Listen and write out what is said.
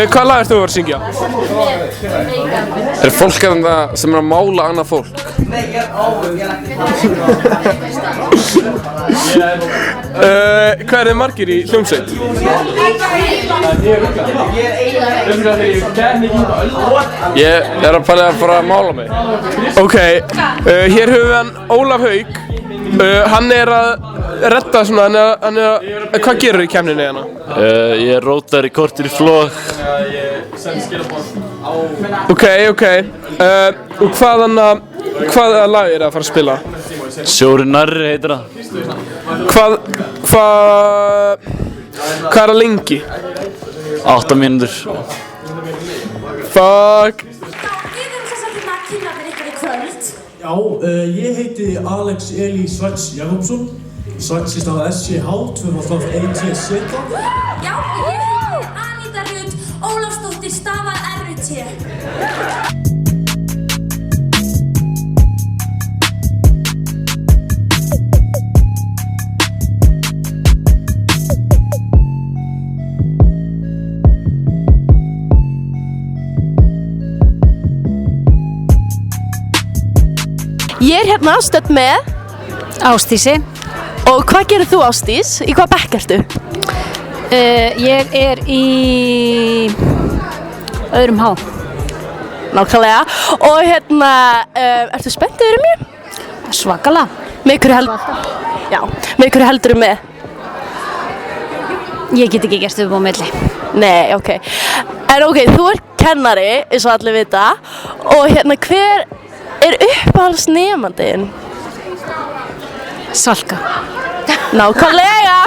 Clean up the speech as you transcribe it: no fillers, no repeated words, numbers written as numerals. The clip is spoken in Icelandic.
Hvaða lag ert þú að syngja? Fólk þarna sem að mála annað fólk? Hvað þið margir í hljómsveit? Ég að pæla að fara að mála mig. Ok, hér höfum við hann Ólaf Hauk. Hann að redda svona, hvað gerur í keppninni hérna? Ég rótar í kortir í flog. Ok. Og hvaða lag að fara að spila? Sjórinn nærri heitir það. Hvað það lengi? 8 mínútur. Fuck. Já, ég heiti Alex Eli Svarts Jakobsson. Svarts í stafa SCH, 2 ETZ. Já, og ég heiti Aníta Rut Ólafsdóttir, stafa RUT. Ég hérna stödd með Ásdísi. Og hvað gerir þú, Ásdís? Í hvað bekk ertu? Ég í öðrum H. Nákvæmlega. Og hérna, ertu spennt yfir mér? Svakalega. Með hverju heldurðu með? Ég get ekki gert upp á milli. Nei, ok. En ok, þú kennari, eins og allir vita. Og hérna, hver uppáhaldsnemandiðinn? Salka. Nákvæmlega.